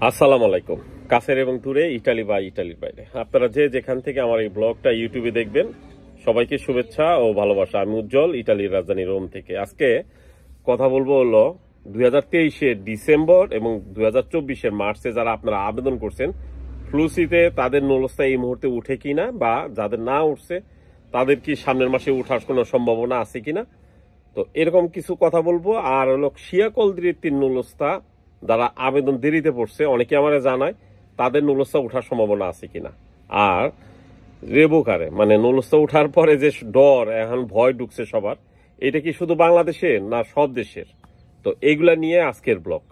আসসালামু আলাইকুম। কাছের এবং দূরে, ইটালি বা ইটালির বাইরে আপনারা যে যেখান থেকে আমার এই ব্লগটা ইউটিউবে দেখবেন, সবাইকে শুভেচ্ছা ও ভালোবাসা। আমি উজ্জ্বল, ইটালির রাজধানী রোম থেকে। আজকে কথা বলবো হলো 2023-এর ডিসেম্বর এবং 2024-এর মার্চে যারা আপনারা আবেদন করছেন ফ্লুসিতে, তাদের নুলস্থা এই মুহূর্তে উঠে কিনা, বা যাদের না উঠছে তাদের কি সামনের মাসে উঠার কোনো সম্ভাবনা আছে কিনা, তো এরকম কিছু কথা বলবো। আর হলো শিয়া কলদিরির নুলস্থা যারা আবেদন দেরিতে পড়ছে, অনেকে আমারে জানায় তাদের নুলস্থা উঠার সম্ভাবনা আছে কিনা। আর রেবোকারে মানে নুলস্থা উঠার পরে যে ডর, এখন ভয় ঢুকছে সবার, এটা কি শুধু বাংলাদেশের না সব দেশের? তো এইগুলা নিয়ে আজকের ব্লগ।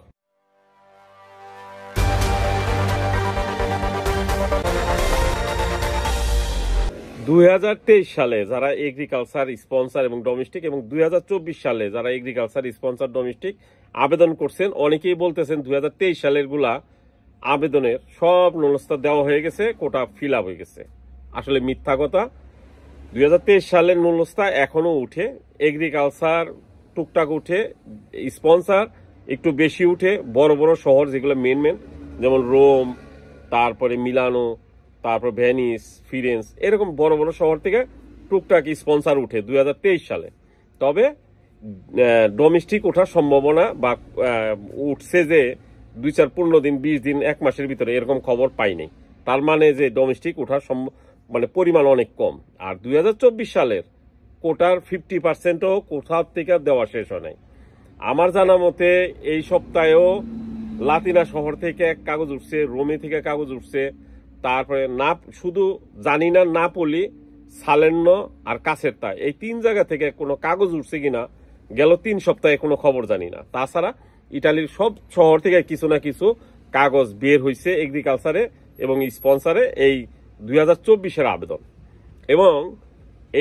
2023 সালে যারা এগ্রিকালচার স্পন্সর এবং ডোমেস্টিক, এবং 2024 সালে যারা এগ্রিকালচার স্পন্সর ডোমেস্টিক আবেদন করছেন, অনেকেই বলতেছেন 2023 সালের গুলা আবেদনের সব নুলস্থা দেওয়া হয়ে গেছে, কোটা ফিল আপ হয়ে গেছে। আসলে মিথ্যা কথা। 2023 সালের নুলস্থা এখনো উঠে, এগ্রিকালচার টুকটাক উঠে, স্পন্সর একটু বেশি উঠে। বড় বড় শহর যেগুলো মেন যেমন রোম, তারপরে মিলানো, তারপর ভেনিস, ফিরেন্স, এরকম বড় বড় শহর থেকে টুকটাক স্পন্সর উঠে 2023 সালে। তবে ডোমেস্টিক ওঠার সম্ভাবনা বা উঠছে যে 2-4-15 দিন, 20 দিন, 1 মাসের ভিতরে, এরকম খবর পাইনি। তার মানে যে ডোমেস্টিক ওঠার মানে পরিমাণ অনেক কম। আর 2024 সালের কোটার 50%ও কোথাও থেকে দেওয়া শেষ হয় নাই। আমার জানা মতে এই সপ্তাহেও লাতিনা শহর থেকে কাগজ উঠছে, রোমে থেকে কাগজ উঠছে, তারপরে না শুধু জানি না নাপোলি, সালেন্ন আর কাছেরতা, এই 3 জায়গা থেকে কোনো কাগজ উঠছে কিনা গেল 3 সপ্তাহে কোনো খবর জানি না। তাছাড়া ইটালির সব শহর থেকে কিছু না কিছু কাগজ বের হয়েছে এগ্রিকালচারে এবং স্পন্সরে এই 2024-এর আবেদন। এবং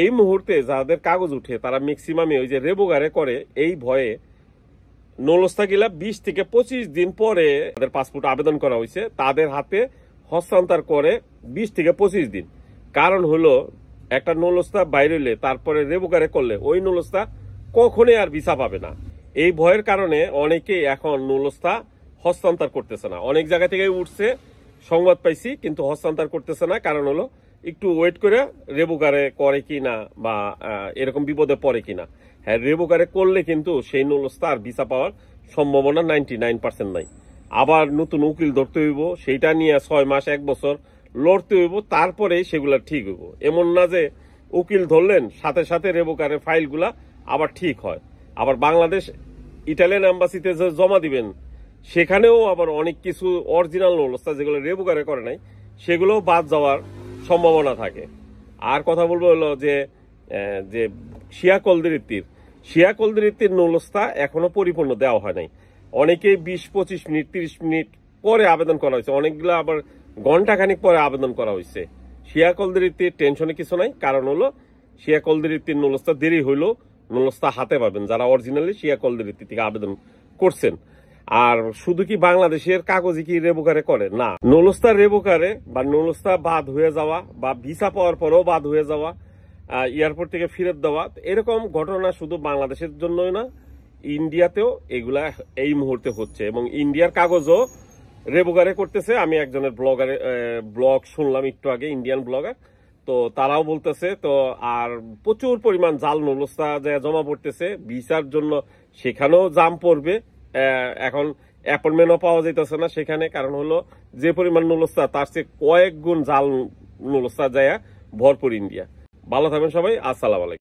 এই মুহূর্তে যাদের কাগজ উঠে তারা ম্যাক্সিমামে ওই যে রেবোগারে করে, এই ভয়ে নুলস্থা গিলা 20 থেকে 25 দিন পরে তাদের পাসপোর্ট আবেদন করা হয়েছে, তাদের হাতে হস্তান্তর করে 20 থেকে 25 দিন। কারণ হলো একটা নুলস্থা বাইরে হলে তারপরে রেবোকারে করলে ওই নুলস্থা কখনোই আর ভিসা পাবে না। এই ভয়ের কারণে অনেকেই এখন নুলস্থা হস্তান্তর করতেছে না। অনেক জায়গা থেকে উঠছে, সংবাদ পাইছি, কিন্তু হস্তান্তর করতেছে না। কারণ হলো একটু ওয়েট করে রেবোকারে করে কিনা, বা এরকম বিপদে পড়ে কিনা। হ্যাঁ, রেবোকারে করলে কিন্তু সেই নুলস্থা আর ভিসা পাওয়ার সম্ভাবনা 99% নাই। আবার নতুন উকিল ধরতে হইব, সেইটা নিয়ে 6 মাস 1 বছর লড়তে হইব, তারপরে সেগুলা ঠিক হইব। এমন না যে উকিল ধরলেন সাথে সাথে রেবোকারের ফাইলগুলা আবার ঠিক হয়। আবার বাংলাদেশ ইটালিয়ান এম্বাসিতে যে জমা দিবেন, সেখানেও আবার অনেক কিছু অরিজিনাল নুলস্থা যেগুলো রেবোকারে করে নাই, সেগুলো বাদ যাওয়ার সম্ভাবনা থাকে। আর কথা বলবো হলো যে শিয়া কলদিরির নুলস্থা এখনো পরিপূর্ণ দেওয়া হয় নাই। অনেকেই 20-25 মিনিট 30 মিনিট পরে আবেদন করা হয়েছে, অনেকগুলো আবার ঘন্টাখানিক পরে আবেদন করা হয়েছে। শিয়া কলদিরির টেনশনে কিছু নাই। কারণ হলো শিয়া কলদিরির নুলস্থা দেরি হইলেও নুলস্থা হাতে পাবেন যারা অরিজিনালি শিয়া কলদিরির থেকে আবেদন করছেন। আর শুধু কি বাংলাদেশের কাগজে কি রেবোকারে করে? না, নুলস্থা রেবোকারে বা নুলস্থা বাদ হয়ে যাওয়া, বা ভিসা পাওয়ার পরেও বাদ হয়ে যাওয়া, এয়ারপোর্ট থেকে ফেরত দেওয়া, এরকম ঘটনা শুধু বাংলাদেশের জন্যই না, ইন্ডিয়াতেও এগুলা এই মুহূর্তে হচ্ছে। এবং ইন্ডিয়ার কাগজও রেবোকারে করতেছে। আমি একজনের ব্লগ শুনলাম একটু আগে, ইন্ডিয়ান ব্লগার, তো তারাও বলতেছে। তো আর প্রচুর পরিমাণ জাল নুলস্থা জমা পড়তেছে ভিসার জন্য, সেখানেও জাম পড়বে। এখন অ্যাপয়েন্টমেন্টও পাওয়া যাইতেছে না সেখানে। কারণ হলো যে পরিমাণ নুলস্থা, তার চেয়ে কয়েক গুণ জাল নুলস্থা যায় ভরপুর ইন্ডিয়া। ভালো থাকবেন সবাই, আসসালামু আলাইকুম।